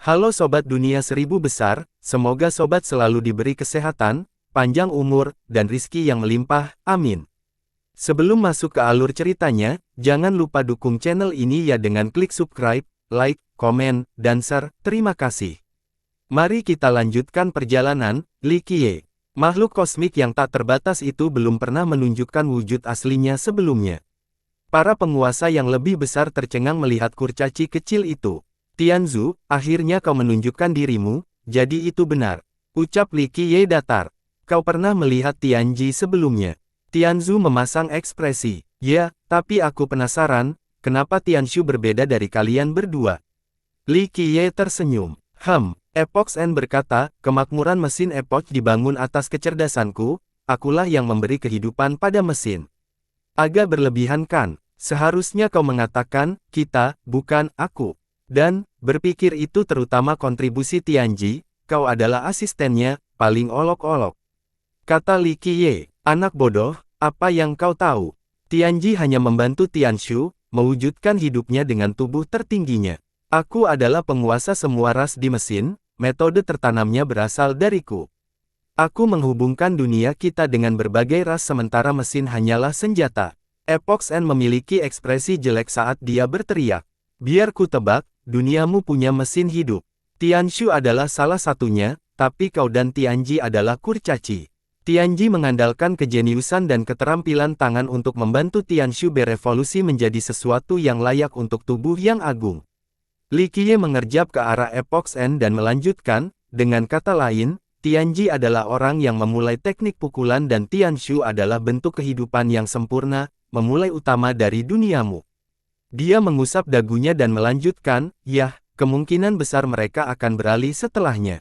Halo Sobat Dunia Seribu Besar, semoga Sobat selalu diberi kesehatan, panjang umur, dan rizki yang melimpah, amin. Sebelum masuk ke alur ceritanya, jangan lupa dukung channel ini ya dengan klik subscribe, like, komen, dan share, terima kasih. Mari kita lanjutkan perjalanan. Li Qiye, makhluk kosmik yang tak terbatas itu belum pernah menunjukkan wujud aslinya sebelumnya. Para penguasa yang lebih besar tercengang melihat kurcaci kecil itu. Tianzu, akhirnya kau menunjukkan dirimu, jadi itu benar. Ucap Li Qiye datar. Kau pernah melihat Tianji sebelumnya? Tianzu memasang ekspresi. Ya, tapi aku penasaran, kenapa Tianshu berbeda dari kalian berdua? Li Qiye tersenyum. Epoch N berkata, kemakmuran mesin Epoch dibangun atas kecerdasanku, akulah yang memberi kehidupan pada mesin. Agak berlebihan kan? Seharusnya kau mengatakan, kita, bukan aku. Dan, berpikir itu terutama kontribusi Tianji, kau adalah asistennya, paling olok-olok. Kata Li Qiye, anak bodoh, apa yang kau tahu? Tianji hanya membantu Tianshu, mewujudkan hidupnya dengan tubuh tertingginya. Aku adalah penguasa semua ras di mesin, metode tertanamnya berasal dariku. Aku menghubungkan dunia kita dengan berbagai ras sementara mesin hanyalah senjata. Epoch N memiliki ekspresi jelek saat dia berteriak. Biar ku tebak, duniamu punya mesin hidup. Tianshu adalah salah satunya, tapi kau dan Tianji adalah kurcaci. Tianji mengandalkan kejeniusan dan keterampilan tangan untuk membantu Tianshu berevolusi menjadi sesuatu yang layak untuk tubuh yang agung. Li Qiye mengerjap ke arah Epoch N dan melanjutkan, dengan kata lain, Tianji adalah orang yang memulai teknik pukulan dan Tianshu adalah bentuk kehidupan yang sempurna, memulai utama dari duniamu. Dia mengusap dagunya dan melanjutkan, yah, kemungkinan besar mereka akan beralih setelahnya.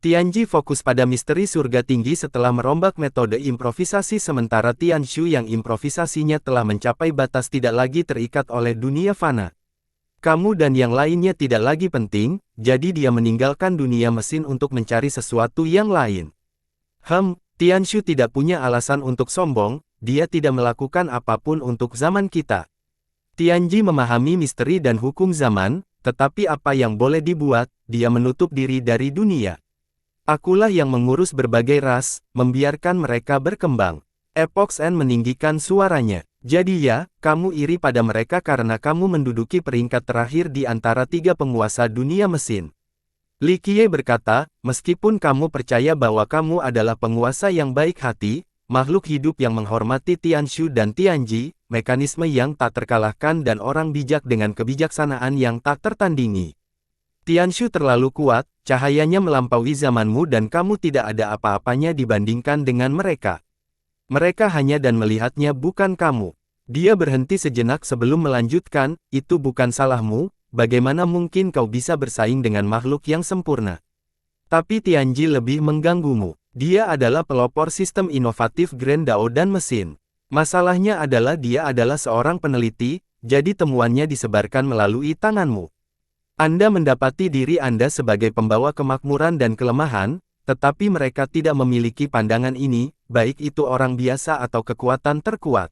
Tianji fokus pada misteri surga tinggi setelah merombak metode improvisasi sementara Tianshu yang improvisasinya telah mencapai batas tidak lagi terikat oleh dunia fana. Kamu dan yang lainnya tidak lagi penting, jadi dia meninggalkan dunia mesin untuk mencari sesuatu yang lain. Tianshu tidak punya alasan untuk sombong, dia tidak melakukan apapun untuk zaman kita. Tianji memahami misteri dan hukum zaman, tetapi apa yang boleh dibuat, dia menutup diri dari dunia. Akulah yang mengurus berbagai ras, membiarkan mereka berkembang. Epoch N meninggikan suaranya. Jadi ya, kamu iri pada mereka karena kamu menduduki peringkat terakhir di antara tiga penguasa dunia mesin. Li Qiye berkata, meskipun kamu percaya bahwa kamu adalah penguasa yang baik hati, makhluk hidup yang menghormati Tianshu dan Tianji, mekanisme yang tak terkalahkan dan orang bijak dengan kebijaksanaan yang tak tertandingi. Tianshu terlalu kuat, cahayanya melampaui zamanmu dan kamu tidak ada apa-apanya dibandingkan dengan mereka. Mereka hanya dan melihatnya bukan kamu. Dia berhenti sejenak sebelum melanjutkan, itu bukan salahmu, bagaimana mungkin kau bisa bersaing dengan makhluk yang sempurna. Tapi Tianji lebih mengganggumu. Dia adalah pelopor sistem inovatif Grand Dao dan mesin. Masalahnya adalah dia adalah seorang peneliti, jadi temuannya disebarkan melalui tanganmu. Anda mendapati diri Anda sebagai pembawa kemakmuran dan kelemahan, tetapi mereka tidak memiliki pandangan ini, baik itu orang biasa atau kekuatan terkuat.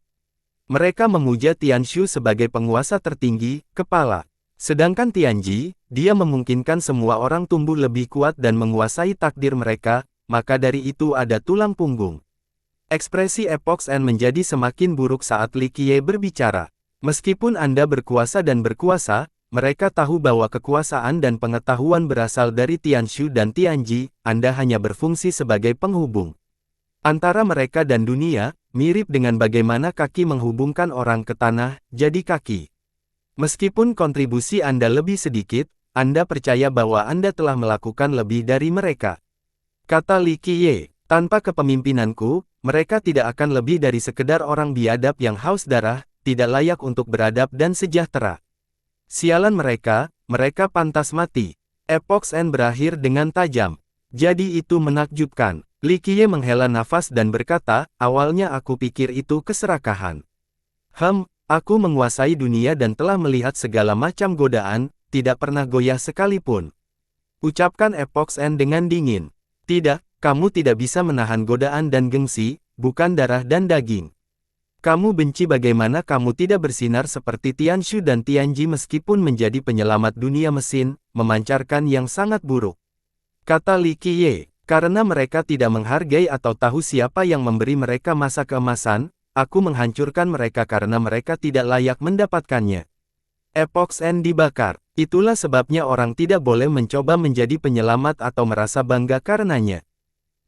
Mereka memuja Tianshu sebagai penguasa tertinggi, kepala. Sedangkan Tianji, dia memungkinkan semua orang tumbuh lebih kuat dan menguasai takdir mereka, maka dari itu ada tulang punggung. Ekspresi Epoch N menjadi semakin buruk saat Li Qiye berbicara. Meskipun Anda berkuasa dan berkuasa, mereka tahu bahwa kekuasaan dan pengetahuan berasal dari Tianshu dan Tianji, Anda hanya berfungsi sebagai penghubung antara mereka dan dunia, mirip dengan bagaimana kaki menghubungkan orang ke tanah, jadi kaki. Meskipun kontribusi Anda lebih sedikit, Anda percaya bahwa Anda telah melakukan lebih dari mereka. Kata Li Qiye, tanpa kepemimpinanku, mereka tidak akan lebih dari sekedar orang biadab yang haus darah, tidak layak untuk beradab dan sejahtera. Sialan mereka pantas mati. Epoch N berakhir dengan tajam. Jadi itu menakjubkan. Li Qiye menghela nafas dan berkata, awalnya aku pikir itu keserakahan. Aku menguasai dunia dan telah melihat segala macam godaan, tidak pernah goyah sekalipun. Ucapkan Epoch N dengan dingin. Tidak, kamu tidak bisa menahan godaan dan gengsi, bukan darah dan daging. Kamu benci bagaimana kamu tidak bersinar seperti Tianshu dan Tianji meskipun menjadi penyelamat dunia mesin, memancarkan yang sangat buruk. Kata Li Qiye, karena mereka tidak menghargai atau tahu siapa yang memberi mereka masa keemasan, aku menghancurkan mereka karena mereka tidak layak mendapatkannya. Epox N dibakar. Itulah sebabnya orang tidak boleh mencoba menjadi penyelamat atau merasa bangga karenanya.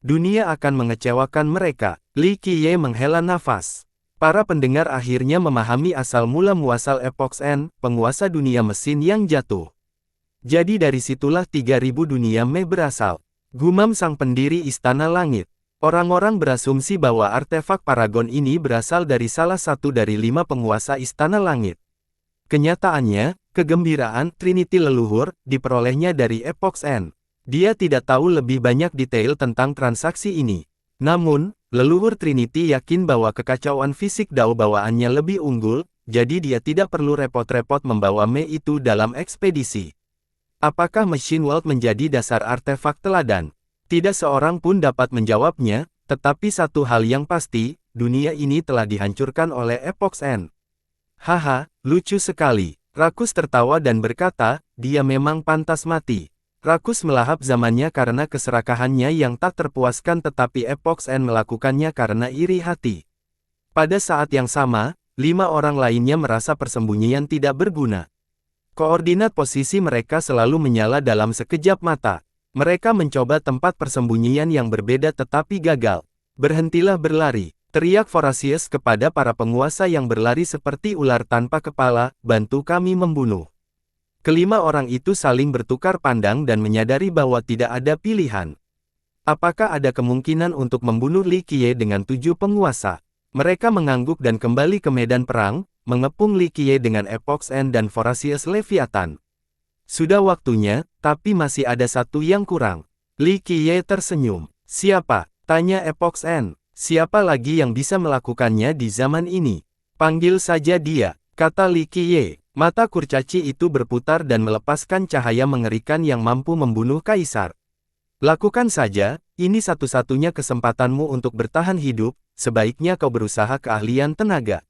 Dunia akan mengecewakan mereka. Li Qiye menghela nafas. Para pendengar akhirnya memahami asal mula muasal Epox N, penguasa dunia mesin yang jatuh. Jadi dari situlah 3000 dunia Me berasal. Gumam sang pendiri Istana Langit. Orang-orang berasumsi bahwa artefak Paragon ini berasal dari salah satu dari 5 penguasa Istana Langit. Kenyataannya, kegembiraan Trinity leluhur diperolehnya dari Epox N. Dia tidak tahu lebih banyak detail tentang transaksi ini. Namun, leluhur Trinity yakin bahwa kekacauan fisik Dao bawaannya lebih unggul, jadi dia tidak perlu repot-repot membawa Me itu dalam ekspedisi. Apakah Machine World menjadi dasar artefak teladan? Tidak seorang pun dapat menjawabnya, tetapi satu hal yang pasti, dunia ini telah dihancurkan oleh Epox N. Haha, lucu sekali. Rakus tertawa dan berkata, dia memang pantas mati. Rakus melahap zamannya karena keserakahannya yang tak terpuaskan tetapi Epox N melakukannya karena iri hati. Pada saat yang sama, 5 orang lainnya merasa persembunyian tidak berguna. Koordinat posisi mereka selalu menyala dalam sekejap mata. Mereka mencoba tempat persembunyian yang berbeda tetapi gagal. Berhentilah berlari, teriak Vorasius kepada para penguasa yang berlari seperti ular tanpa kepala, bantu kami membunuh. Kelima orang itu saling bertukar pandang dan menyadari bahwa tidak ada pilihan. Apakah ada kemungkinan untuk membunuh Li Qiye dengan 7 penguasa? Mereka mengangguk dan kembali ke medan perang, mengepung Li Qiye dengan Epox N dan Vorasius Leviathan. Sudah waktunya, tapi masih ada satu yang kurang. Li Qiye tersenyum. Siapa? Tanya Epox N. Siapa lagi yang bisa melakukannya di zaman ini? Panggil saja dia, kata Li Qiye. Mata kurcaci itu berputar dan melepaskan cahaya mengerikan yang mampu membunuh kaisar. Lakukan saja, ini satu-satunya kesempatanmu untuk bertahan hidup, sebaiknya kau berusaha keahlian tenaga.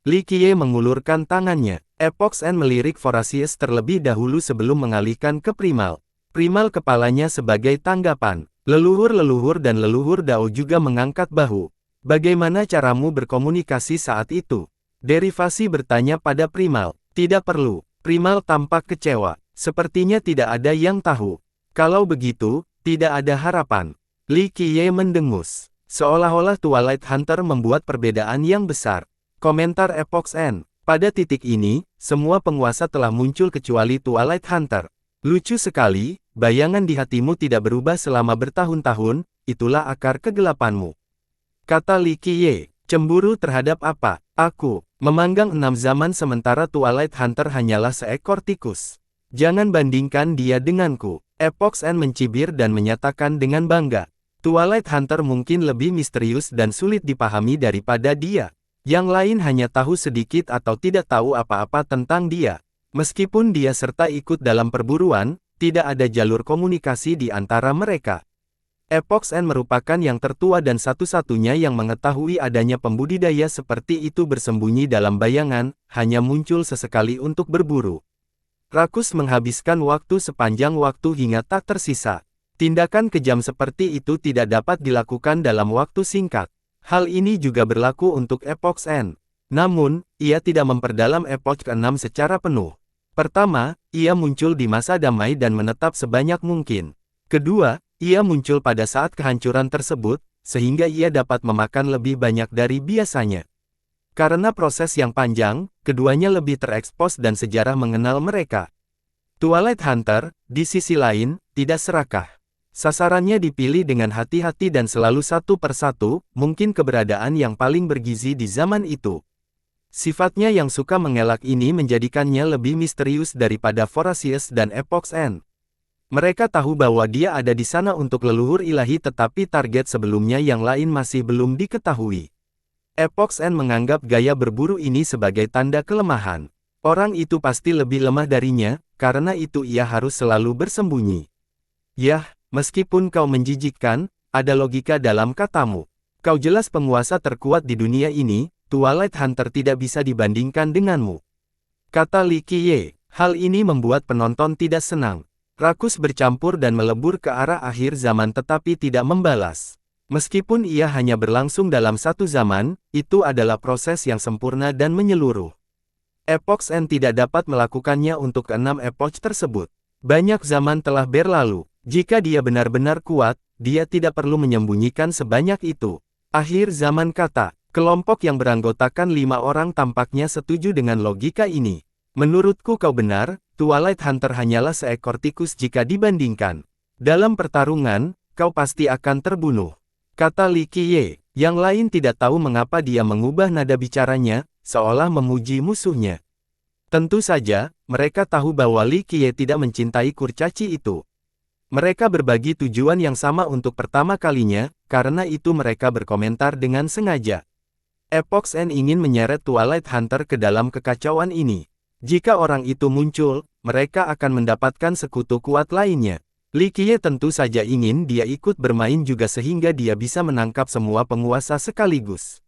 Li Qiye mengulurkan tangannya. Epox N melirik Vorasius terlebih dahulu sebelum mengalihkan ke Primal. Primal kepalanya sebagai tanggapan. Leluhur-leluhur dan leluhur Dao juga mengangkat bahu. Bagaimana caramu berkomunikasi saat itu? Derivasi bertanya pada Primal. Tidak perlu. Primal tampak kecewa. Sepertinya tidak ada yang tahu. Kalau begitu, tidak ada harapan. Li Qiye mendengus. Seolah-olah Twilight Hunter membuat perbedaan yang besar. Komentar Epox N. Pada titik ini, semua penguasa telah muncul kecuali Twilight Hunter. Lucu sekali, bayangan di hatimu tidak berubah selama bertahun-tahun, itulah akar kegelapanmu. Kata Li Qiye. Cemburu terhadap apa? Aku memanggang 6 zaman sementara Twilight Hunter hanyalah seekor tikus. Jangan bandingkan dia denganku. Epox N mencibir dan menyatakan dengan bangga. Twilight Hunter mungkin lebih misterius dan sulit dipahami daripada dia. Yang lain hanya tahu sedikit atau tidak tahu apa-apa tentang dia. Meskipun dia serta ikut dalam perburuan, tidak ada jalur komunikasi di antara mereka. Epox N merupakan yang tertua dan satu-satunya yang mengetahui adanya pembudidaya seperti itu bersembunyi dalam bayangan, hanya muncul sesekali untuk berburu. Rakus menghabiskan waktu sepanjang waktu hingga tak tersisa. Tindakan kejam seperti itu tidak dapat dilakukan dalam waktu singkat. Hal ini juga berlaku untuk Epox N. Namun, ia tidak memperdalam Epoch ke-6 secara penuh. Pertama, ia muncul di masa damai dan menetap sebanyak mungkin. Kedua, ia muncul pada saat kehancuran tersebut, sehingga ia dapat memakan lebih banyak dari biasanya. Karena proses yang panjang, keduanya lebih terekspos dan sejarah mengenal mereka. Twilight Hunter, di sisi lain, tidak serakah. Sasarannya dipilih dengan hati-hati dan selalu satu persatu, mungkin keberadaan yang paling bergizi di zaman itu. Sifatnya yang suka mengelak ini menjadikannya lebih misterius daripada Vorasius dan Epox N. Mereka tahu bahwa dia ada di sana untuk leluhur ilahi tetapi target sebelumnya yang lain masih belum diketahui. Epox N menganggap gaya berburu ini sebagai tanda kelemahan. Orang itu pasti lebih lemah darinya, karena itu ia harus selalu bersembunyi. Yah, meskipun kau menjijikkan, ada logika dalam katamu. Kau jelas penguasa terkuat di dunia ini, Twilight Hunter tidak bisa dibandingkan denganmu. Kata Li Qiye. Hal ini membuat penonton tidak senang. Rakus bercampur dan melebur ke arah akhir zaman tetapi tidak membalas. Meskipun ia hanya berlangsung dalam satu zaman, itu adalah proses yang sempurna dan menyeluruh. Epoch N tidak dapat melakukannya untuk keenam epoch tersebut. Banyak zaman telah berlalu. Jika dia benar-benar kuat, dia tidak perlu menyembunyikan sebanyak itu. Akhir zaman kata, kelompok yang beranggotakan 5 orang tampaknya setuju dengan logika ini. Menurutku kau benar, Twilight Hunter hanyalah seekor tikus jika dibandingkan. Dalam pertarungan, kau pasti akan terbunuh. Kata Li Qiye. Yang lain tidak tahu mengapa dia mengubah nada bicaranya, seolah memuji musuhnya. Tentu saja, mereka tahu bahwa Li Qiye tidak mencintai kurcaci itu. Mereka berbagi tujuan yang sama untuk pertama kalinya, karena itu mereka berkomentar dengan sengaja. Epoch N ingin menyeret Twilight Hunter ke dalam kekacauan ini. Jika orang itu muncul, mereka akan mendapatkan sekutu kuat lainnya. Li Qiye tentu saja ingin dia ikut bermain juga sehingga dia bisa menangkap semua penguasa sekaligus.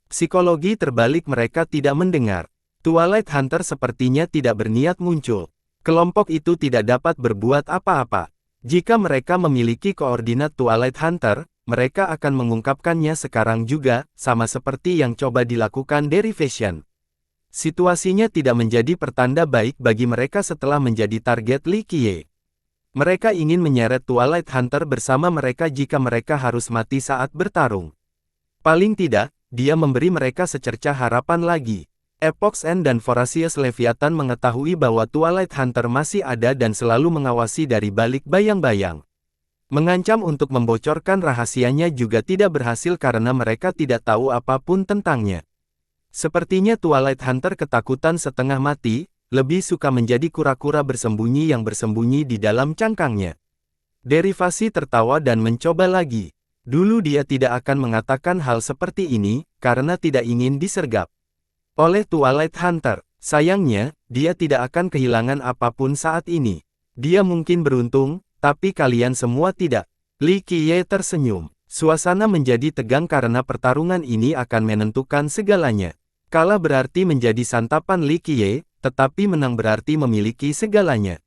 Psikologi terbalik mereka tidak mendengar. Twilight Hunter sepertinya tidak berniat muncul. Kelompok itu tidak dapat berbuat apa-apa. Jika mereka memiliki koordinat Twilight Hunter, mereka akan mengungkapkannya sekarang juga, sama seperti yang coba dilakukan Derivation. Situasinya tidak menjadi pertanda baik bagi mereka setelah menjadi target Li Qiye. Mereka ingin menyeret Twilight Hunter bersama mereka jika mereka harus mati saat bertarung. Paling tidak, dia memberi mereka secercah harapan lagi. Epoch N dan Voracious Leviathan mengetahui bahwa Twilight Hunter masih ada dan selalu mengawasi dari balik bayang-bayang. Mengancam untuk membocorkan rahasianya juga tidak berhasil karena mereka tidak tahu apapun tentangnya. Sepertinya Twilight Hunter ketakutan setengah mati, lebih suka menjadi kura-kura bersembunyi yang bersembunyi di dalam cangkangnya. Derivasi tertawa dan mencoba lagi. Dulu dia tidak akan mengatakan hal seperti ini, karena tidak ingin disergap oleh Twilight Hunter. Sayangnya, dia tidak akan kehilangan apapun saat ini. Dia mungkin beruntung, tapi kalian semua tidak. Li Qiye tersenyum. Suasana menjadi tegang karena pertarungan ini akan menentukan segalanya. Kalah berarti menjadi santapan Li Qiye, tetapi menang berarti memiliki segalanya.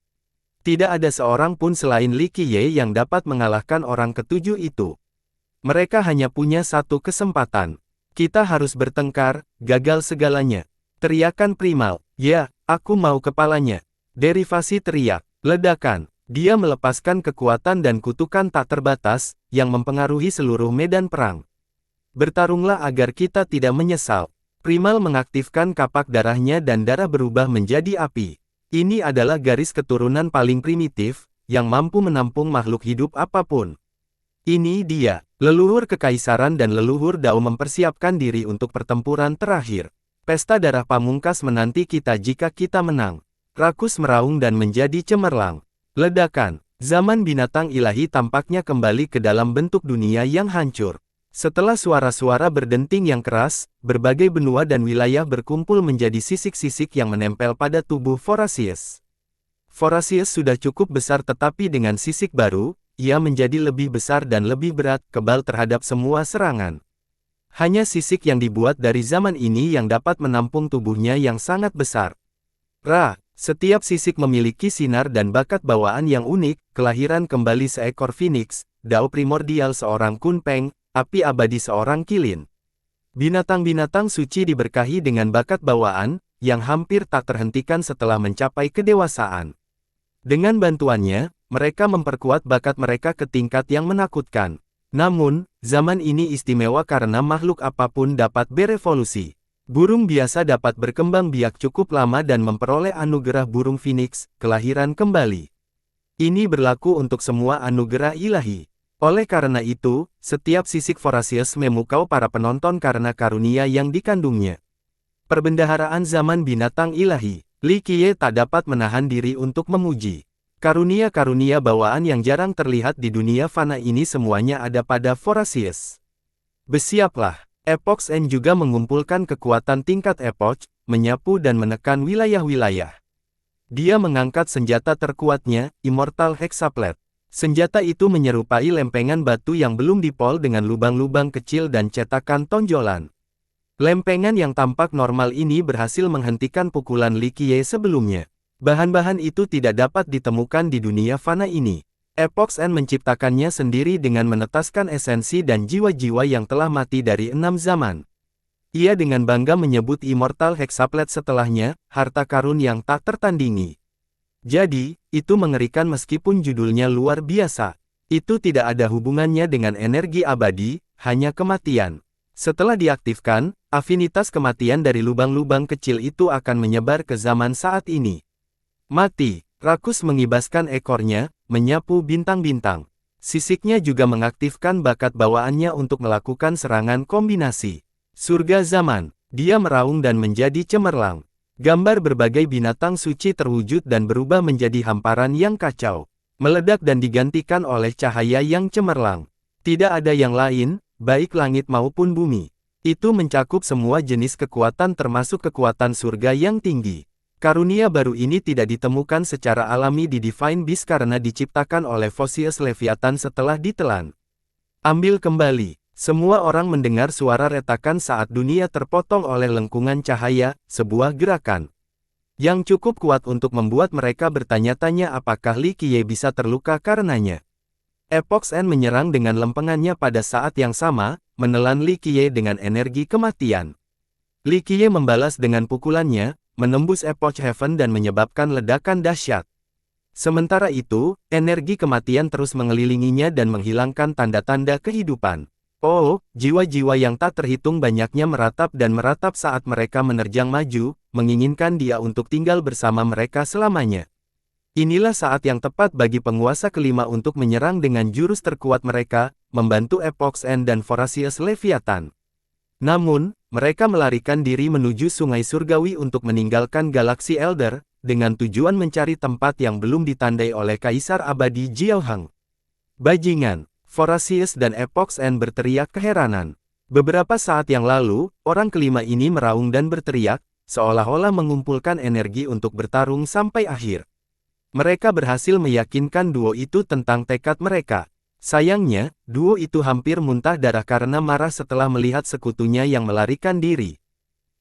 Tidak ada seorang pun selain Li Qiye yang dapat mengalahkan orang ketujuh itu. Mereka hanya punya satu kesempatan. Kita harus bertengkar, gagal segalanya. Teriakan Primal. Ya, aku mau kepalanya. Derivasi teriak. Ledakan. Dia melepaskan kekuatan dan kutukan tak terbatas, yang mempengaruhi seluruh medan perang. Bertarunglah agar kita tidak menyesal. Primal mengaktifkan kapak darahnya dan darah berubah menjadi api. Ini adalah garis keturunan paling primitif, yang mampu menampung makhluk hidup apapun. Ini dia, leluhur kekaisaran dan leluhur Dao mempersiapkan diri untuk pertempuran terakhir. Pesta darah pamungkas menanti kita jika kita menang. Rakus meraung dan menjadi cemerlang. Ledakan, zaman binatang ilahi tampaknya kembali ke dalam bentuk dunia yang hancur. Setelah suara-suara berdenting yang keras, berbagai benua dan wilayah berkumpul menjadi sisik-sisik yang menempel pada tubuh Voracious. Voracious sudah cukup besar tetapi dengan sisik baru, ia menjadi lebih besar dan lebih berat, kebal terhadap semua serangan. Hanya sisik yang dibuat dari zaman ini yang dapat menampung tubuhnya yang sangat besar. Setiap sisik memiliki sinar dan bakat bawaan yang unik, kelahiran kembali seekor Phoenix, Dao primordial seorang Kunpeng, api abadi seorang Qilin. Binatang-binatang suci diberkahi dengan bakat bawaan, yang hampir tak terhentikan setelah mencapai kedewasaan. Dengan bantuannya, mereka memperkuat bakat mereka ke tingkat yang menakutkan. Namun, zaman ini istimewa karena makhluk apapun dapat berevolusi. Burung biasa dapat berkembang biak cukup lama dan memperoleh anugerah burung Phoenix, kelahiran kembali. Ini berlaku untuk semua anugerah ilahi. Oleh karena itu, setiap sisik Voracious memukau para penonton karena karunia yang dikandungnya. Perbendaharaan zaman binatang ilahi. Li Qiye tak dapat menahan diri untuk memuji. Karunia-karunia bawaan yang jarang terlihat di dunia fana ini semuanya ada pada Voracious. Bersiaplah. Epoch N juga mengumpulkan kekuatan tingkat Epoch, menyapu dan menekan wilayah-wilayah. Dia mengangkat senjata terkuatnya, Immortal Hexaplate. Senjata itu menyerupai lempengan batu yang belum dipol dengan lubang-lubang kecil dan cetakan tonjolan. Lempengan yang tampak normal ini berhasil menghentikan pukulan Li Qiye sebelumnya. Bahan-bahan itu tidak dapat ditemukan di dunia fana ini. Epox N menciptakannya sendiri dengan menetaskan esensi dan jiwa-jiwa yang telah mati dari 6 zaman. Ia dengan bangga menyebut Immortal Hexaplet setelahnya, harta karun yang tak tertandingi. Jadi, itu mengerikan meskipun judulnya luar biasa. Itu tidak ada hubungannya dengan energi abadi, hanya kematian. Setelah diaktifkan, afinitas kematian dari lubang-lubang kecil itu akan menyebar ke zaman saat ini. Mati, Rakus mengibaskan ekornya, menyapu bintang-bintang. Sisiknya juga mengaktifkan bakat bawaannya untuk melakukan serangan kombinasi. Surga zaman, dia meraung dan menjadi cemerlang. Gambar berbagai binatang suci terwujud dan berubah menjadi hamparan yang kacau. Meledak dan digantikan oleh cahaya yang cemerlang. Tidak ada yang lain, baik langit maupun bumi. Itu mencakup semua jenis kekuatan termasuk kekuatan surga yang tinggi. Karunia baru ini tidak ditemukan secara alami di Divine Beast karena diciptakan oleh Phosius Leviathan setelah ditelan. Ambil kembali. Semua orang mendengar suara retakan saat dunia terpotong oleh lengkungan cahaya, sebuah gerakan yang cukup kuat untuk membuat mereka bertanya-tanya apakah Li Qiye bisa terluka karenanya. Epox N menyerang dengan lempengannya pada saat yang sama, menelan Li Qiye dengan energi kematian. Li Qiye membalas dengan pukulannya, menembus Epoch Heaven dan menyebabkan ledakan dahsyat. Sementara itu, energi kematian terus mengelilinginya dan menghilangkan tanda-tanda kehidupan. Oh, jiwa-jiwa yang tak terhitung banyaknya meratap dan meratap saat mereka menerjang maju, menginginkan dia untuk tinggal bersama mereka selamanya. Inilah saat yang tepat bagi penguasa kelima untuk menyerang dengan jurus terkuat mereka, membantu Epox N dan Voracious Leviathan. Namun, mereka melarikan diri menuju sungai surgawi untuk meninggalkan galaksi Elder, dengan tujuan mencari tempat yang belum ditandai oleh Kaisar Abadi Jiaoheng. Bajingan! Voracious dan Epox N berteriak keheranan. Beberapa saat yang lalu, orang kelima ini meraung dan berteriak, seolah-olah mengumpulkan energi untuk bertarung sampai akhir. Mereka berhasil meyakinkan duo itu tentang tekad mereka. Sayangnya, duo itu hampir muntah darah karena marah setelah melihat sekutunya yang melarikan diri.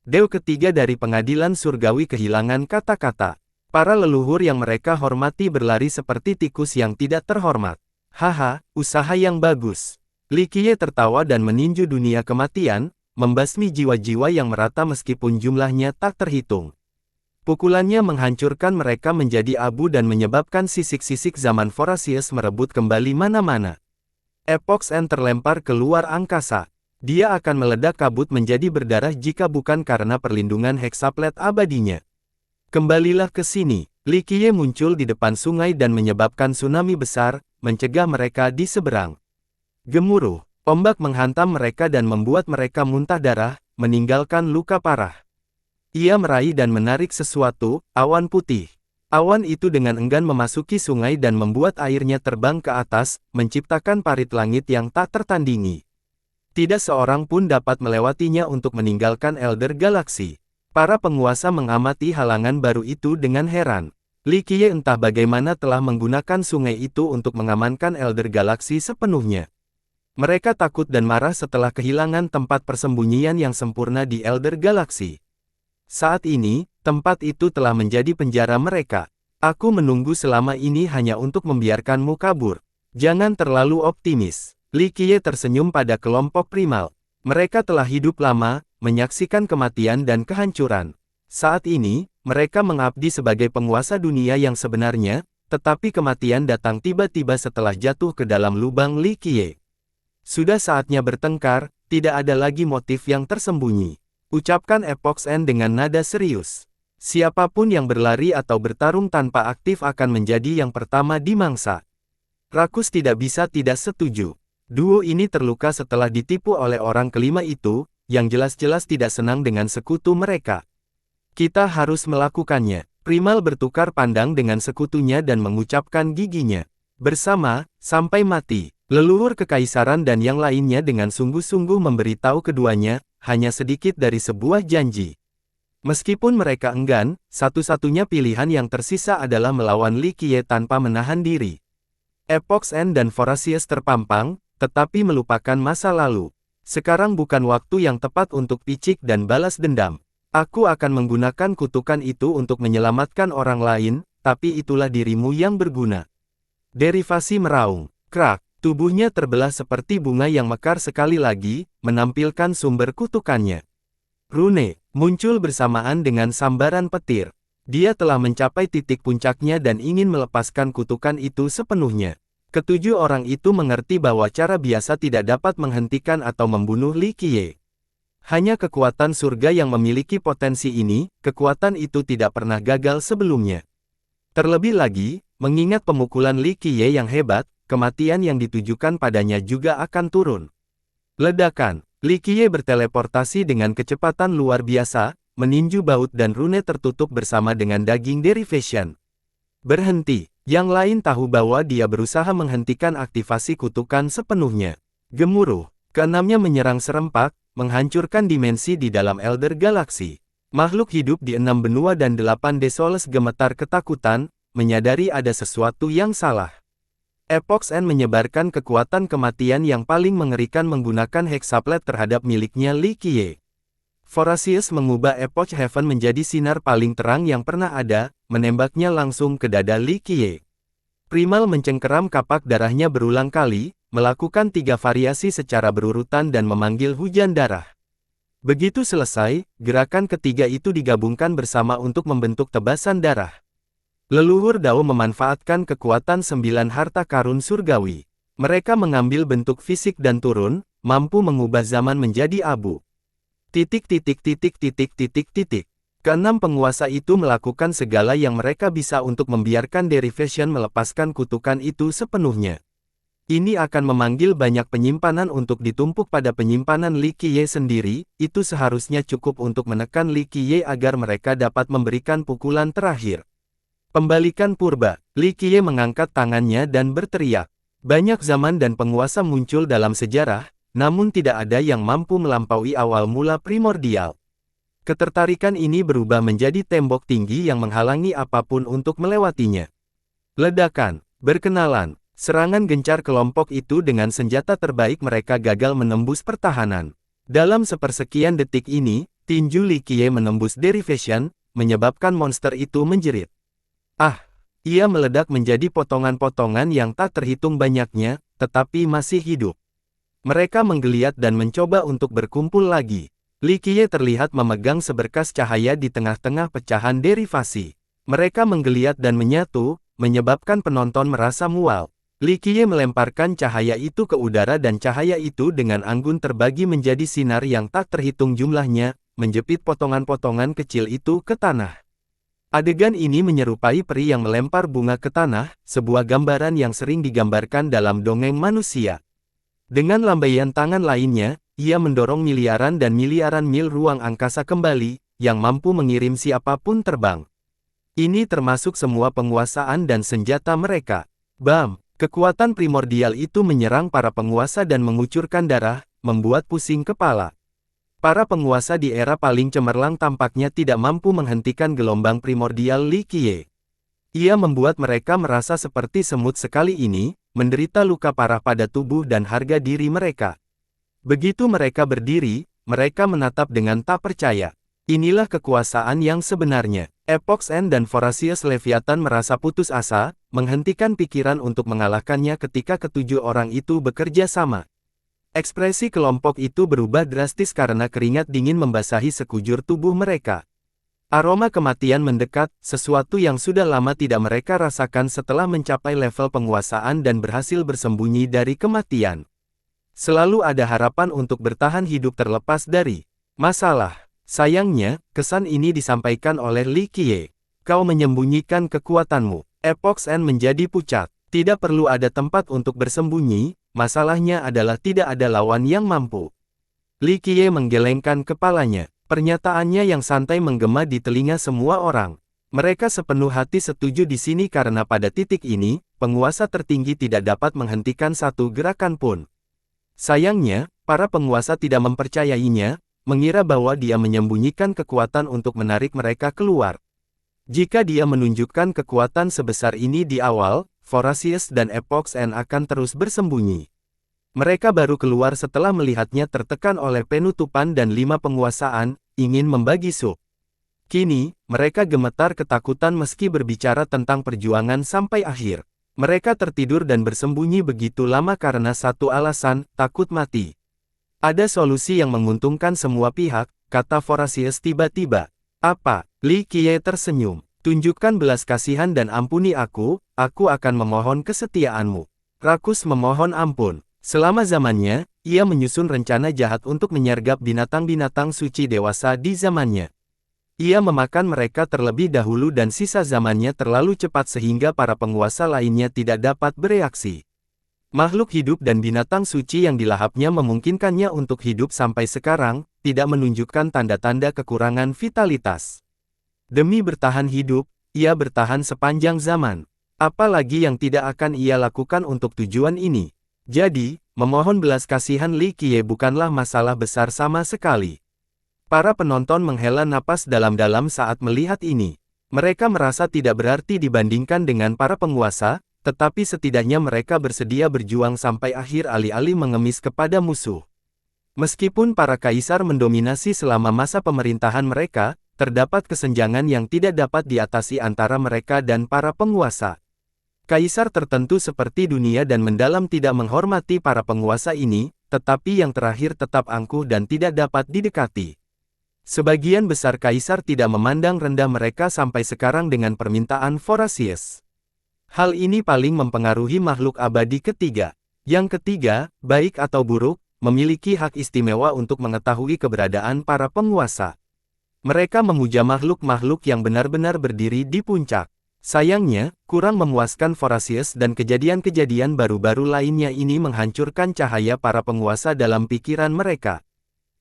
Dewa ketiga dari pengadilan surgawi kehilangan kata-kata. Para leluhur yang mereka hormati berlari seperti tikus yang tidak terhormat. Haha, usaha yang bagus. Li Qiye tertawa dan meninju dunia kematian, membasmi jiwa-jiwa yang merata meskipun jumlahnya tak terhitung. Pukulannya menghancurkan mereka menjadi abu dan menyebabkan sisik-sisik zaman Voracious merebut kembali mana-mana. Epox N terlempar keluar angkasa. Dia akan meledak kabut menjadi berdarah jika bukan karena perlindungan hexaplet abadinya. Kembalilah ke sini. Li Qiye muncul di depan sungai dan menyebabkan tsunami besar, mencegah mereka di seberang. Gemuruh, ombak menghantam mereka dan membuat mereka muntah darah, meninggalkan luka parah. Ia meraih dan menarik sesuatu, awan putih. Awan itu dengan enggan memasuki sungai dan membuat airnya terbang ke atas, menciptakan parit langit yang tak tertandingi. Tidak seorang pun dapat melewatinya untuk meninggalkan Elder Galaxy. Para penguasa mengamati halangan baru itu dengan heran. Li Qiye entah bagaimana telah menggunakan sungai itu untuk mengamankan Elder Galaxy sepenuhnya. Mereka takut dan marah setelah kehilangan tempat persembunyian yang sempurna di Elder Galaxy. Saat ini, tempat itu telah menjadi penjara mereka. Aku menunggu selama ini hanya untuk membiarkanmu kabur. Jangan terlalu optimis. Li Qiye tersenyum pada kelompok primal. Mereka telah hidup lama, menyaksikan kematian dan kehancuran. Saat ini, mereka mengabdi sebagai penguasa dunia yang sebenarnya, tetapi kematian datang tiba-tiba setelah jatuh ke dalam lubang Li Qiye. Sudah saatnya bertengkar, tidak ada lagi motif yang tersembunyi. Ucapkan Epox N dengan nada serius. Siapapun yang berlari atau bertarung tanpa aktif akan menjadi yang pertama dimangsa. Rakus tidak bisa tidak setuju. Duo ini terluka setelah ditipu oleh orang kelima itu, yang jelas-jelas tidak senang dengan sekutu mereka. Kita harus melakukannya. Primal bertukar pandang dengan sekutunya dan mengucapkan giginya. Bersama, sampai mati. Leluhur kekaisaran dan yang lainnya dengan sungguh-sungguh memberitahu keduanya, hanya sedikit dari sebuah janji. Meskipun mereka enggan, satu-satunya pilihan yang tersisa adalah melawan Li Qiye tanpa menahan diri. Epox N dan Voracious terpampang, tetapi melupakan masa lalu. Sekarang bukan waktu yang tepat untuk picik dan balas dendam. Aku akan menggunakan kutukan itu untuk menyelamatkan orang lain, tapi itulah dirimu yang berguna. Derivasi meraung. Krak, tubuhnya terbelah seperti bunga yang mekar sekali lagi, menampilkan sumber kutukannya. Rune muncul bersamaan dengan sambaran petir. Dia telah mencapai titik puncaknya dan ingin melepaskan kutukan itu sepenuhnya. Ketujuh orang itu mengerti bahwa cara biasa tidak dapat menghentikan atau membunuh Li Qiye. Hanya kekuatan surga yang memiliki potensi ini, kekuatan itu tidak pernah gagal sebelumnya. Terlebih lagi, mengingat pemukulan Li Qiye yang hebat, kematian yang ditujukan padanya juga akan turun. Ledakan, Li Qiye berteleportasi dengan kecepatan luar biasa, meninju baut dan rune tertutup bersama dengan daging derivation. Berhenti, yang lain tahu bahwa dia berusaha menghentikan aktivasi kutukan sepenuhnya. Gemuruh, keenamnya menyerang serempak, menghancurkan dimensi di dalam Elder Galaxy. Makhluk hidup di 6 benua dan 8 Desoles gemetar ketakutan, menyadari ada sesuatu yang salah. Epoch End menyebarkan kekuatan kematian yang paling mengerikan menggunakan hexaplet terhadap miliknya Li Qiye. Voracious mengubah Epoch Heaven menjadi sinar paling terang yang pernah ada, menembaknya langsung ke dada Li Qiye. Primal mencengkeram kapak darahnya berulang kali, melakukan 3 variasi secara berurutan dan memanggil hujan darah. Begitu selesai, gerakan ketiga itu digabungkan bersama untuk membentuk tebasan darah. Leluhur Dao memanfaatkan kekuatan 9 harta karun surgawi. Mereka mengambil bentuk fisik dan turun, mampu mengubah zaman menjadi abu. Keenam penguasa itu melakukan segala yang mereka bisa untuk membiarkan derivation melepaskan kutukan itu sepenuhnya. Ini akan memanggil banyak penyimpanan untuk ditumpuk pada penyimpanan Li Qiye sendiri, itu seharusnya cukup untuk menekan Li Qiye agar mereka dapat memberikan pukulan terakhir. Pembalikan purba, Li Qiye mengangkat tangannya dan berteriak. Banyak zaman dan penguasa muncul dalam sejarah, namun tidak ada yang mampu melampaui awal mula primordial. Ketertarikan ini berubah menjadi tembok tinggi yang menghalangi apapun untuk melewatinya. Ledakan, berkenalan. Serangan gencar kelompok itu dengan senjata terbaik mereka gagal menembus pertahanan. Dalam sepersekian detik ini, tinju Li Qiye menembus derivation, menyebabkan monster itu menjerit. Ah! Ia meledak menjadi potongan-potongan yang tak terhitung banyaknya, tetapi masih hidup. Mereka menggeliat dan mencoba untuk berkumpul lagi. Li Qiye terlihat memegang seberkas cahaya di tengah-tengah pecahan derivasi. Mereka menggeliat dan menyatu, menyebabkan penonton merasa mual. Li Qiye melemparkan cahaya itu ke udara dan cahaya itu dengan anggun terbagi menjadi sinar yang tak terhitung jumlahnya, menjepit potongan-potongan kecil itu ke tanah. Adegan ini menyerupai peri yang melempar bunga ke tanah, sebuah gambaran yang sering digambarkan dalam dongeng manusia. Dengan lambaian tangan lainnya, ia mendorong miliaran dan miliaran mil ruang angkasa kembali, yang mampu mengirim siapapun terbang. Ini termasuk semua penguasaan dan senjata mereka. Bam! Kekuatan primordial itu menyerang para penguasa dan mengucurkan darah, membuat pusing kepala. Para penguasa di era paling cemerlang tampaknya tidak mampu menghentikan gelombang primordial Li Qiye. Ia membuat mereka merasa seperti semut sekali ini, menderita luka parah pada tubuh dan harga diri mereka. Begitu mereka berdiri, mereka menatap dengan tak percaya. Inilah kekuasaan yang sebenarnya. Epoch End dan Voracious Leviathan merasa putus asa, menghentikan pikiran untuk mengalahkannya ketika ketujuh orang itu bekerja sama. Ekspresi kelompok itu berubah drastis karena keringat dingin membasahi sekujur tubuh mereka. Aroma kematian mendekat, sesuatu yang sudah lama tidak mereka rasakan setelah mencapai level penguasaan dan berhasil bersembunyi dari kematian. Selalu ada harapan untuk bertahan hidup terlepas dari masalah. Sayangnya, kesan ini disampaikan oleh Li Qiye. Kau menyembunyikan kekuatanmu. Epoch End menjadi pucat. Tidak perlu ada tempat untuk bersembunyi, masalahnya adalah tidak ada lawan yang mampu. Li Qiye menggelengkan kepalanya. Pernyataannya yang santai menggema di telinga semua orang. Mereka sepenuh hati setuju di sini karena pada titik ini, penguasa tertinggi tidak dapat menghentikan satu gerakan pun. Sayangnya, para penguasa tidak mempercayainya, mengira bahwa dia menyembunyikan kekuatan untuk menarik mereka keluar. Jika dia menunjukkan kekuatan sebesar ini di awal, Voracious dan Epoch End akan terus bersembunyi. Mereka baru keluar setelah melihatnya tertekan oleh penutupan dan 5 penguasaan, ingin membagi sup. Kini, mereka gemetar ketakutan meski berbicara tentang perjuangan sampai akhir. Mereka tertidur dan bersembunyi begitu lama karena satu alasan, takut mati. Ada solusi yang menguntungkan semua pihak, kata Horatius tiba-tiba. Apa? Li Qiye tersenyum. Tunjukkan belas kasihan dan ampuni aku akan memohon kesetiaanmu. Rakus memohon ampun. Selama zamannya, ia menyusun rencana jahat untuk menyergap binatang-binatang suci dewasa di zamannya. Ia memakan mereka terlebih dahulu dan sisa zamannya terlalu cepat sehingga para penguasa lainnya tidak dapat bereaksi. Makhluk hidup dan binatang suci yang dilahapnya memungkinkannya untuk hidup sampai sekarang, tidak menunjukkan tanda-tanda kekurangan vitalitas. Demi bertahan hidup, ia bertahan sepanjang zaman. Apalagi yang tidak akan ia lakukan untuk tujuan ini. Jadi, memohon belas kasihan Li Qiye bukanlah masalah besar sama sekali. Para penonton menghela napas dalam-dalam saat melihat ini. Mereka merasa tidak berarti dibandingkan dengan para penguasa, tetapi setidaknya mereka bersedia berjuang sampai akhir alih-alih mengemis kepada musuh. Meskipun para kaisar mendominasi selama masa pemerintahan mereka, terdapat kesenjangan yang tidak dapat diatasi antara mereka dan para penguasa. Kaisar tertentu seperti dunia dan mendalam tidak menghormati para penguasa ini, tetapi yang terakhir tetap angkuh dan tidak dapat didekati. Sebagian besar kaisar tidak memandang rendah mereka sampai sekarang dengan permintaan Horatius. Hal ini paling mempengaruhi makhluk abadi ketiga. Yang ketiga, baik atau buruk, memiliki hak istimewa untuk mengetahui keberadaan para penguasa. Mereka memuja makhluk-makhluk yang benar-benar berdiri di puncak. Sayangnya, kurang memuaskan Horatius dan kejadian-kejadian baru-baru lainnya ini menghancurkan cahaya para penguasa dalam pikiran mereka.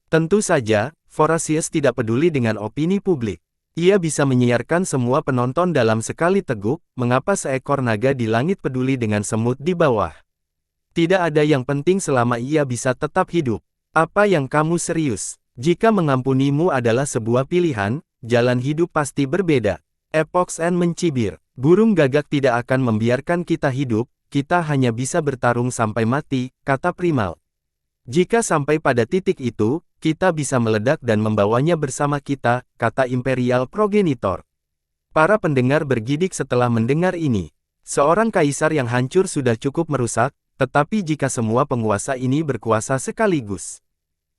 Tentu saja, Horatius tidak peduli dengan opini publik. Ia bisa menyiarkan semua penonton dalam sekali teguk, mengapa seekor naga di langit peduli dengan semut di bawah. Tidak ada yang penting selama ia bisa tetap hidup. Apa yang kamu serius? Jika mengampunimu adalah sebuah pilihan, jalan hidup pasti berbeda. Epox N mencibir. Burung gagak tidak akan membiarkan kita hidup, kita hanya bisa bertarung sampai mati, kata Primal. Jika sampai pada titik itu, kita bisa meledak dan membawanya bersama kita, kata Imperial Progenitor. Para pendengar bergidik setelah mendengar ini. Seorang kaisar yang hancur sudah cukup merusak, tetapi jika semua penguasa ini berkuasa sekaligus.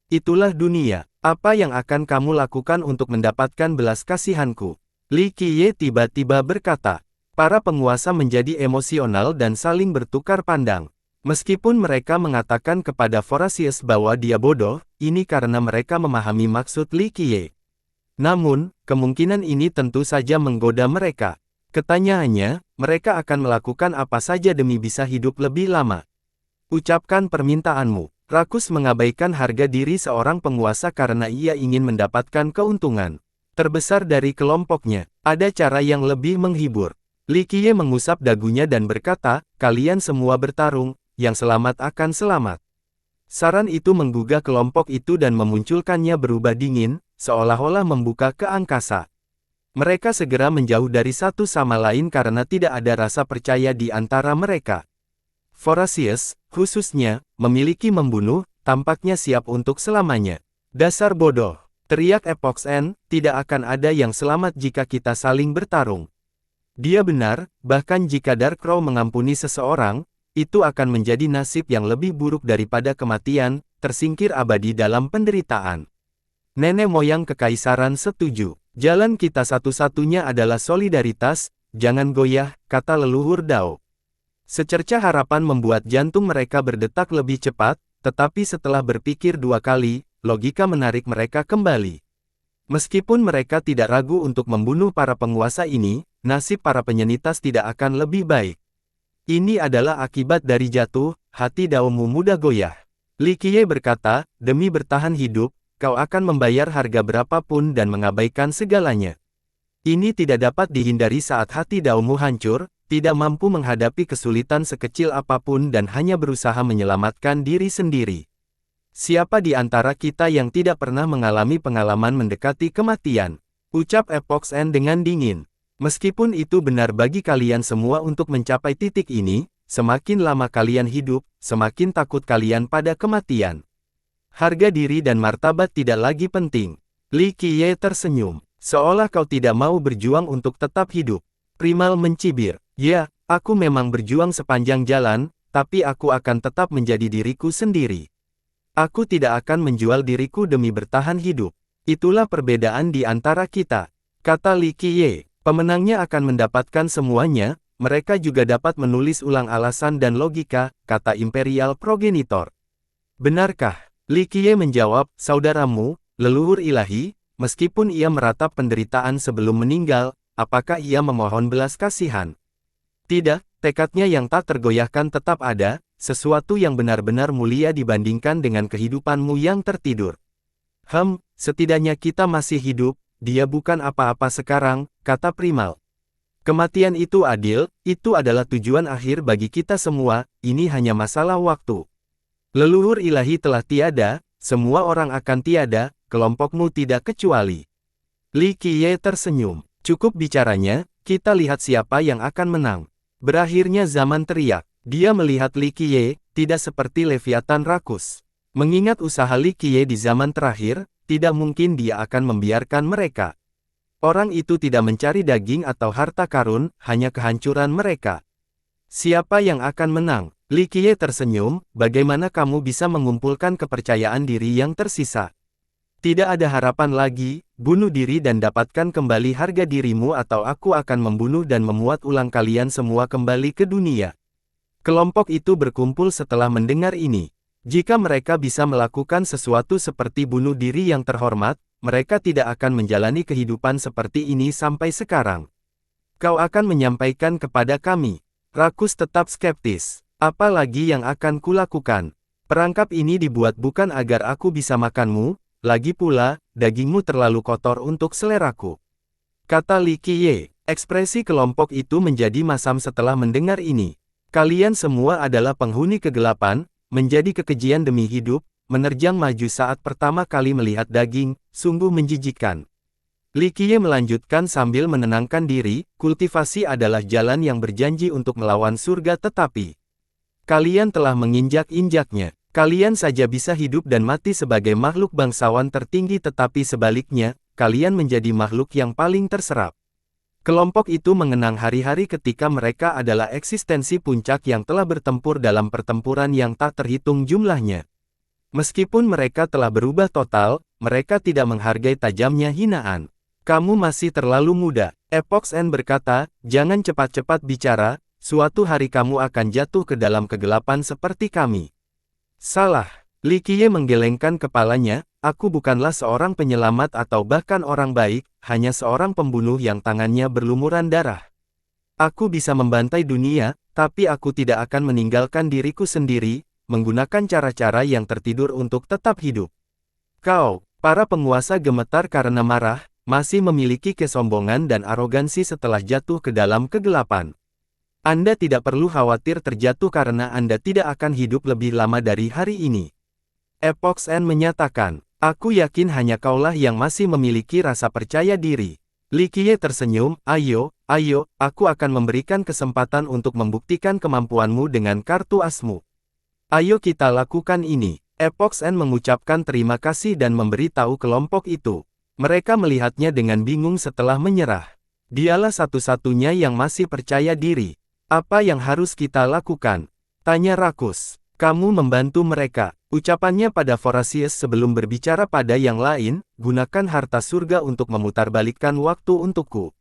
Itulah dunia. Apa yang akan kamu lakukan untuk mendapatkan belas kasihanku? Li Qiye tiba-tiba berkata. Para penguasa menjadi emosional dan saling bertukar pandang. Meskipun mereka mengatakan kepada Horatius bahwa dia bodoh, ini karena mereka memahami maksud Li Qiye. Namun, kemungkinan ini tentu saja menggoda mereka. Ketanyaannya, mereka akan melakukan apa saja demi bisa hidup lebih lama. Ucapkan permintaanmu. Rakus mengabaikan harga diri seorang penguasa karena ia ingin mendapatkan keuntungan terbesar dari kelompoknya. Ada cara yang lebih menghibur. Li Qiye mengusap dagunya dan berkata, kalian semua bertarung, yang selamat akan selamat. Saran itu menggugah kelompok itu dan memunculkannya berubah dingin, seolah-olah membuka ke angkasa. Mereka segera menjauh dari satu sama lain karena tidak ada rasa percaya di antara mereka. Horatius, khususnya, memiliki membunuh, tampaknya siap untuk selamanya. Dasar bodoh, teriak Epox N, tidak akan ada yang selamat jika kita saling bertarung. Dia benar, bahkan jika Darkrow mengampuni seseorang, itu akan menjadi nasib yang lebih buruk daripada kematian, tersingkir abadi dalam penderitaan. Nenek moyang kekaisaran setuju. Jalan kita satu-satunya adalah solidaritas, jangan goyah, kata leluhur Dao. Secercah harapan membuat jantung mereka berdetak lebih cepat, tetapi setelah berpikir dua kali, logika menarik mereka kembali. Meskipun mereka tidak ragu untuk membunuh para penguasa ini, nasib para penyenitas tidak akan lebih baik. Ini adalah akibat dari jatuh, hati Daomu mudah goyah. Li Qiye berkata, demi bertahan hidup, kau akan membayar harga berapapun dan mengabaikan segalanya. Ini tidak dapat dihindari saat hati Daomu hancur, tidak mampu menghadapi kesulitan sekecil apapun dan hanya berusaha menyelamatkan diri sendiri. Siapa di antara kita yang tidak pernah mengalami pengalaman mendekati kematian? Ucap Epox N dengan dingin. Meskipun itu benar bagi kalian semua untuk mencapai titik ini, semakin lama kalian hidup, semakin takut kalian pada kematian. Harga diri dan martabat tidak lagi penting. Li Qiye tersenyum, seolah kau tidak mau berjuang untuk tetap hidup. Primal mencibir, ya, aku memang berjuang sepanjang jalan, tapi aku akan tetap menjadi diriku sendiri. Aku tidak akan menjual diriku demi bertahan hidup. Itulah perbedaan di antara kita, kata Li Qiye. Pemenangnya akan mendapatkan semuanya, mereka juga dapat menulis ulang alasan dan logika, kata Imperial Progenitor. Benarkah? Li Qiye menjawab, saudaramu, leluhur ilahi, meskipun ia meratap penderitaan sebelum meninggal, apakah ia memohon belas kasihan? Tidak, tekadnya yang tak tergoyahkan tetap ada, sesuatu yang benar-benar mulia dibandingkan dengan kehidupanmu yang tertidur. Setidaknya kita masih hidup, dia bukan apa-apa sekarang, kata Primal. Kematian itu adil, itu adalah tujuan akhir bagi kita semua, ini hanya masalah waktu. Leluhur ilahi telah tiada, semua orang akan tiada, kelompokmu tidak kecuali. Li Qiye tersenyum, cukup bicaranya, kita lihat siapa yang akan menang. Berakhirnya zaman teriak, dia melihat Li Qiye, tidak seperti Leviathan rakus. Mengingat usaha Li Qiye di zaman terakhir, tidak mungkin dia akan membiarkan mereka. Orang itu tidak mencari daging atau harta karun, hanya kehancuran mereka. Siapa yang akan menang? Li Qiye tersenyum, bagaimana kamu bisa mengumpulkan kepercayaan diri yang tersisa? Tidak ada harapan lagi, bunuh diri dan dapatkan kembali harga dirimu atau aku akan membunuh dan memuat ulang kalian semua kembali ke dunia. Kelompok itu berkumpul setelah mendengar ini. Jika mereka bisa melakukan sesuatu seperti bunuh diri yang terhormat, mereka tidak akan menjalani kehidupan seperti ini sampai sekarang. Kau akan menyampaikan kepada kami. Rakus tetap skeptis. Apa lagi yang akan kulakukan? Perangkap ini dibuat bukan agar aku bisa makanmu, lagi pula, dagingmu terlalu kotor untuk seleraku. Kata Li Qiye. Ekspresi kelompok itu menjadi masam setelah mendengar ini. Kalian semua adalah penghuni kegelapan, menjadi kekejian demi hidup, menerjang maju saat pertama kali melihat daging, sungguh menjijikkan. Li Qiye melanjutkan sambil menenangkan diri, kultivasi adalah jalan yang berjanji untuk melawan surga tetapi kalian telah menginjak-injaknya. Kalian saja bisa hidup dan mati sebagai makhluk bangsawan tertinggi tetapi sebaliknya, kalian menjadi makhluk yang paling terserap. Kelompok itu mengenang hari-hari ketika mereka adalah eksistensi puncak yang telah bertempur dalam pertempuran yang tak terhitung jumlahnya. Meskipun mereka telah berubah total, mereka tidak menghargai tajamnya hinaan. Kamu masih terlalu muda. Epox N berkata, jangan cepat-cepat bicara, suatu hari kamu akan jatuh ke dalam kegelapan seperti kami. Salah. Li Qiye menggelengkan kepalanya, aku bukanlah seorang penyelamat atau bahkan orang baik, hanya seorang pembunuh yang tangannya berlumuran darah. Aku bisa membantai dunia, tapi aku tidak akan meninggalkan diriku sendiri, menggunakan cara-cara yang tertidur untuk tetap hidup. Kau, para penguasa gemetar karena marah, masih memiliki kesombongan dan arogansi setelah jatuh ke dalam kegelapan. Anda tidak perlu khawatir terjatuh karena Anda tidak akan hidup lebih lama dari hari ini. Epox N menyatakan, aku yakin hanya kaulah yang masih memiliki rasa percaya diri. Li Qiye tersenyum, ayo, aku akan memberikan kesempatan untuk membuktikan kemampuanmu dengan kartu asmu. Ayo kita lakukan ini. Epox N mengucapkan terima kasih dan memberi tahu kelompok itu. Mereka melihatnya dengan bingung setelah menyerah. Dialah satu-satunya yang masih percaya diri. Apa yang harus kita lakukan? Tanya Rakus. Kamu membantu mereka. Ucapannya pada Vorasius sebelum berbicara pada yang lain, gunakan harta surga untuk memutarbalikkan waktu untukku.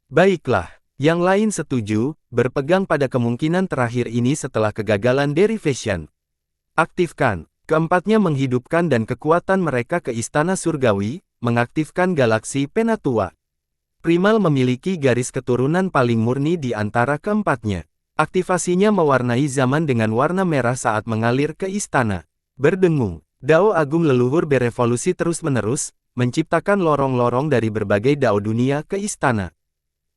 Baiklah, yang lain setuju, berpegang pada kemungkinan terakhir ini setelah kegagalan derivation. Aktifkan. Keempatnya menghidupkan dan kekuatan mereka ke istana surgawi, mengaktifkan galaksi Penatua. Primal memiliki garis keturunan paling murni di antara keempatnya. Aktivasinya mewarnai zaman dengan warna merah saat mengalir ke istana. Berdengung, Dao Agung Leluhur berevolusi terus-menerus, menciptakan lorong-lorong dari berbagai Dao dunia ke istana.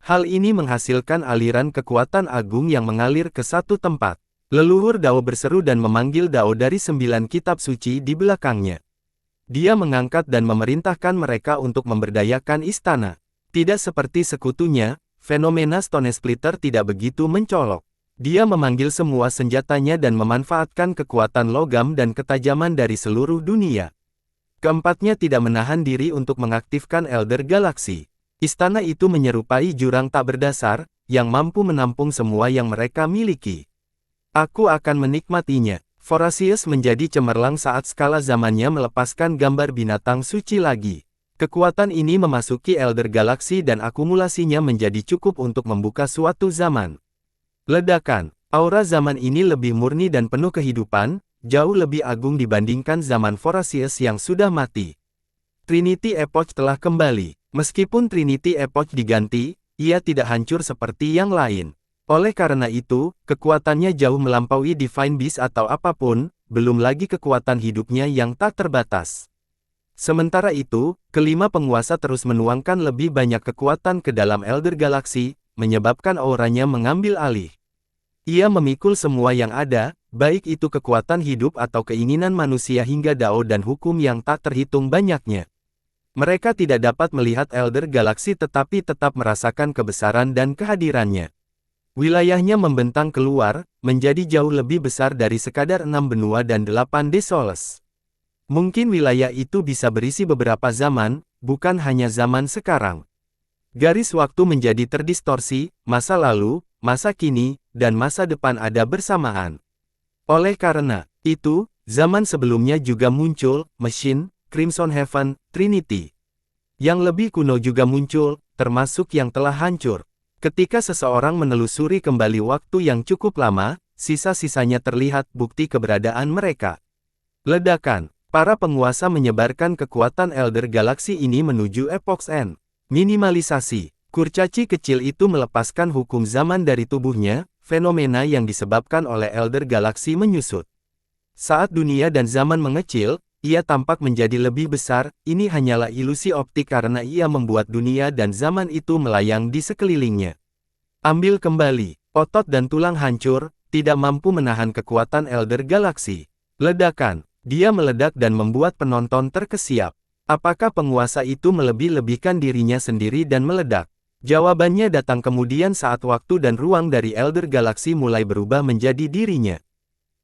Hal ini menghasilkan aliran kekuatan agung yang mengalir ke satu tempat. Leluhur Dao berseru dan memanggil Dao dari 9 kitab suci di belakangnya. Dia mengangkat dan memerintahkan mereka untuk memberdayakan istana. Tidak seperti sekutunya, fenomena Stone Splitter tidak begitu mencolok. Dia memanggil semua senjatanya dan memanfaatkan kekuatan logam dan ketajaman dari seluruh dunia. Keempatnya tidak menahan diri untuk mengaktifkan Elder Galaxy. Istana itu menyerupai jurang tak berdasar, yang mampu menampung semua yang mereka miliki. Aku akan menikmatinya. Vorasius menjadi cemerlang saat skala zamannya melepaskan gambar binatang suci lagi. Kekuatan ini memasuki Elder Galaxy dan akumulasinya menjadi cukup untuk membuka suatu zaman. Ledakan. Aura zaman ini lebih murni dan penuh kehidupan, jauh lebih agung dibandingkan zaman Vorasius yang sudah mati. Trinity Epoch telah kembali. Meskipun Trinity Epoch diganti, ia tidak hancur seperti yang lain. Oleh karena itu, kekuatannya jauh melampaui Divine Beast atau apapun, belum lagi kekuatan hidupnya yang tak terbatas. Sementara itu, kelima penguasa terus menuangkan lebih banyak kekuatan ke dalam Elder Galaxy, menyebabkan auranya mengambil alih. Ia memikul semua yang ada, baik itu kekuatan hidup atau keinginan manusia hingga dao dan hukum yang tak terhitung banyaknya. Mereka tidak dapat melihat Elder Galaxy tetapi tetap merasakan kebesaran dan kehadirannya. Wilayahnya membentang keluar, menjadi jauh lebih besar dari sekadar 6 benua dan 8 Desoles. Mungkin wilayah itu bisa berisi beberapa zaman, bukan hanya zaman sekarang. Garis waktu menjadi terdistorsi, masa lalu, masa kini, dan masa depan ada bersamaan. Oleh karena itu, zaman sebelumnya juga muncul, Machine, Crimson Heaven, Trinity. Yang lebih kuno juga muncul, termasuk yang telah hancur. Ketika seseorang menelusuri kembali waktu yang cukup lama, sisa-sisanya terlihat bukti keberadaan mereka. Ledakan. Para penguasa menyebarkan kekuatan Elder Galaxy ini menuju Epoch End. Minimalisasi. Kurcaci kecil itu melepaskan hukum zaman dari tubuhnya, fenomena yang disebabkan oleh Elder Galaxy menyusut. Saat dunia dan zaman mengecil, ia tampak menjadi lebih besar. Ini hanyalah ilusi optik karena ia membuat dunia dan zaman itu melayang di sekelilingnya. Ambil kembali. Otot dan tulang hancur, tidak mampu menahan kekuatan Elder Galaxy. Ledakan. Dia meledak dan membuat penonton terkesiap. Apakah penguasa itu melebih-lebihkan dirinya sendiri dan meledak? Jawabannya datang kemudian saat waktu dan ruang dari Elder Galaxy mulai berubah menjadi dirinya.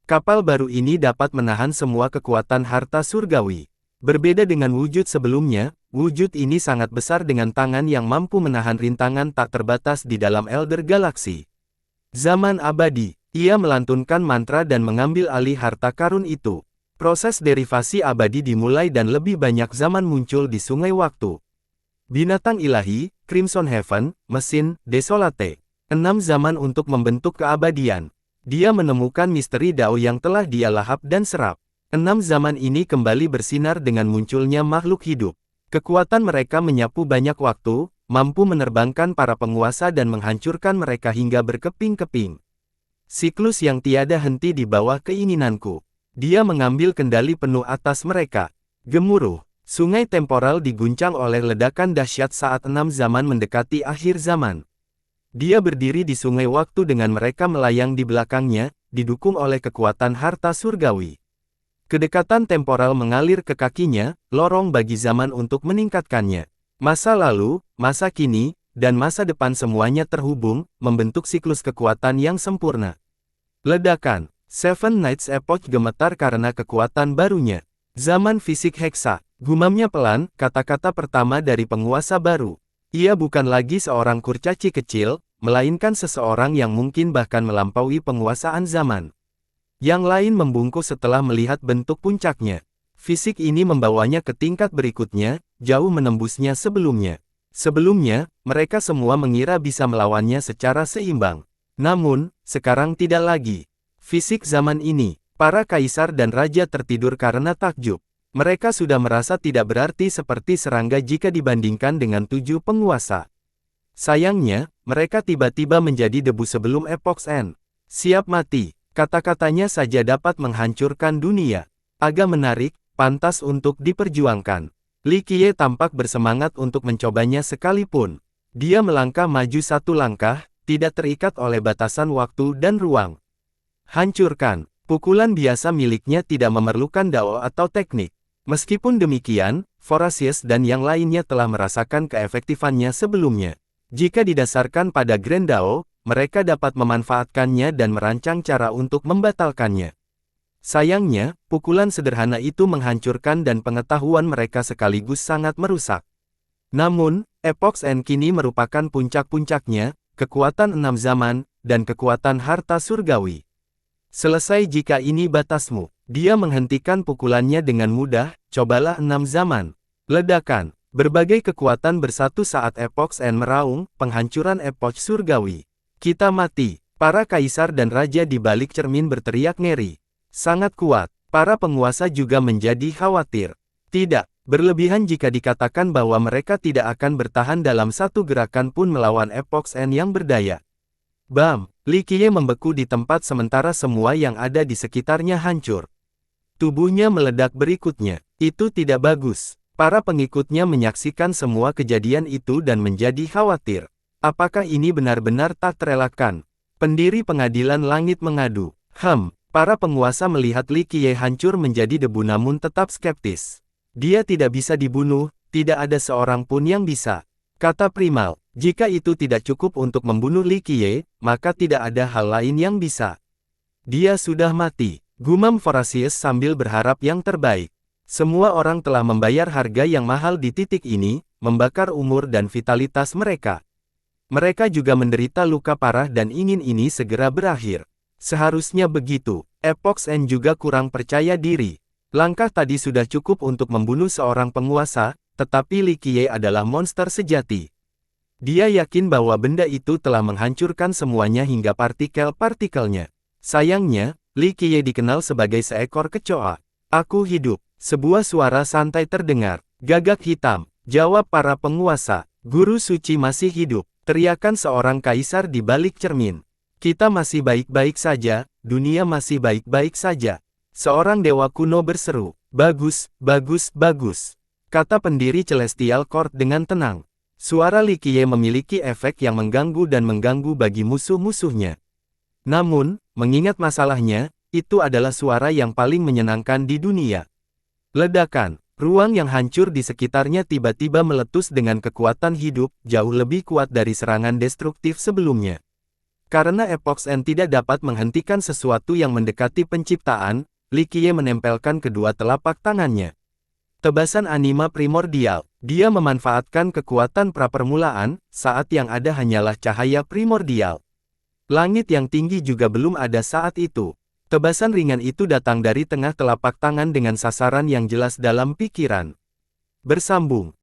Kapal baru ini dapat menahan semua kekuatan harta surgawi. Berbeda dengan wujud sebelumnya, wujud ini sangat besar dengan tangan yang mampu menahan rintangan tak terbatas di dalam Elder Galaxy. Zaman abadi. Ia melantunkan mantra dan mengambil alih harta karun itu. Proses derivasi abadi dimulai dan lebih banyak zaman muncul di sungai waktu. Binatang ilahi, Crimson Heaven, mesin, Desolate. 6 zaman untuk membentuk keabadian. Dia menemukan misteri Dao yang telah dia lahap dan serap. 6 zaman ini kembali bersinar dengan munculnya makhluk hidup. Kekuatan mereka menyapu banyak waktu, mampu menerbangkan para penguasa dan menghancurkan mereka hingga berkeping-keping. Siklus yang tiada henti di bawah keinginanku. Dia mengambil kendali penuh atas mereka. Gemuruh. Sungai temporal diguncang oleh ledakan dahsyat saat 6 zaman mendekati akhir zaman. Dia berdiri di sungai waktu dengan mereka melayang di belakangnya, didukung oleh kekuatan harta surgawi. Kedekatan temporal mengalir ke kakinya, lorong bagi zaman untuk meningkatkannya. Masa lalu, masa kini, dan masa depan semuanya terhubung, membentuk siklus kekuatan yang sempurna. Ledakan. Seven Knights Epoch gemetar karena kekuatan barunya. Zaman fisik heksa. Gumamnya pelan, kata-kata pertama dari penguasa baru. Ia bukan lagi seorang kurcaci kecil, melainkan seseorang yang mungkin bahkan melampaui penguasaan zaman. Yang lain membungkuk setelah melihat bentuk puncaknya. Fisik ini membawanya ke tingkat berikutnya, jauh menembusnya sebelumnya. Sebelumnya, mereka semua mengira bisa melawannya secara seimbang. Namun, sekarang tidak lagi. Fisik zaman ini, para kaisar dan raja tertidur karena takjub. Mereka sudah merasa tidak berarti seperti serangga jika dibandingkan dengan 7 penguasa. Sayangnya, mereka tiba-tiba menjadi debu sebelum Epoch End. Siap mati, kata-katanya saja dapat menghancurkan dunia. Agak menarik, pantas untuk diperjuangkan. Li Qiye tampak bersemangat untuk mencobanya sekalipun. Dia melangkah maju 1 langkah, tidak terikat oleh batasan waktu dan ruang. Hancurkan. Pukulan biasa miliknya tidak memerlukan dao atau teknik. Meskipun demikian, Vorasius dan yang lainnya telah merasakan keefektifannya sebelumnya. Jika didasarkan pada Grand Dao, mereka dapat memanfaatkannya dan merancang cara untuk membatalkannya. Sayangnya, pukulan sederhana itu menghancurkan dan pengetahuan mereka sekaligus sangat merusak. Namun, Epoch End kini merupakan puncak-puncaknya, kekuatan 6 zaman, dan kekuatan harta surgawi. Selesai jika ini batasmu. Dia menghentikan pukulannya dengan mudah, cobalah 6 zaman. Ledakan. Berbagai kekuatan bersatu saat Epoch End meraung, penghancuran epoch surgawi. Kita mati. Para kaisar dan raja di balik cermin berteriak ngeri. Sangat kuat. Para penguasa juga menjadi khawatir. Tidak, berlebihan jika dikatakan bahwa mereka tidak akan bertahan dalam satu gerakan pun melawan Epoch End yang berdaya. Bam! Li Qiye membeku di tempat sementara semua yang ada di sekitarnya hancur. Tubuhnya meledak berikutnya. Itu tidak bagus. Para pengikutnya menyaksikan semua kejadian itu dan menjadi khawatir. Apakah ini benar-benar tak terelakkan? Pendiri pengadilan langit mengadu. Para penguasa melihat Li Qiye hancur menjadi debu namun tetap skeptis. Dia tidak bisa dibunuh, tidak ada seorang pun yang bisa. Kata Primal, jika itu tidak cukup untuk membunuh Li Qiye, maka tidak ada hal lain yang bisa. Dia sudah mati, gumam Vorasius sambil berharap yang terbaik. Semua orang telah membayar harga yang mahal di titik ini, membakar umur dan vitalitas mereka. Mereka juga menderita luka parah dan ingin ini segera berakhir. Seharusnya begitu. Epoch End juga kurang percaya diri. Langkah tadi sudah cukup untuk membunuh seorang penguasa, tetapi Li Qiye adalah monster sejati. Dia yakin bahwa benda itu telah menghancurkan semuanya hingga partikel-partikelnya. Sayangnya, Li Qiye dikenal sebagai seekor kecoa. Aku hidup. Sebuah suara santai terdengar. Gagak hitam. Jawab para penguasa. Guru suci masih hidup. Teriakan seorang kaisar di balik cermin. Kita masih baik-baik saja, dunia masih baik-baik saja. Seorang dewa kuno berseru, bagus, bagus, bagus. Kata pendiri Celestial Court dengan tenang. Suara Li Qiye memiliki efek yang mengganggu dan mengganggu bagi musuh-musuhnya. Namun, mengingat masalahnya, itu adalah suara yang paling menyenangkan di dunia. Ledakan. Ruang yang hancur di sekitarnya tiba-tiba meletus dengan kekuatan hidup, jauh lebih kuat dari serangan destruktif sebelumnya. Karena Epoch End tidak dapat menghentikan sesuatu yang mendekati penciptaan, Li Qiye menempelkan kedua telapak tangannya. Tebasan anima primordial. Dia memanfaatkan kekuatan prapermulaan, saat yang ada hanyalah cahaya primordial. Langit yang tinggi juga belum ada saat itu. Tebasan ringan itu datang dari tengah telapak tangan dengan sasaran yang jelas dalam pikiran. Bersambung.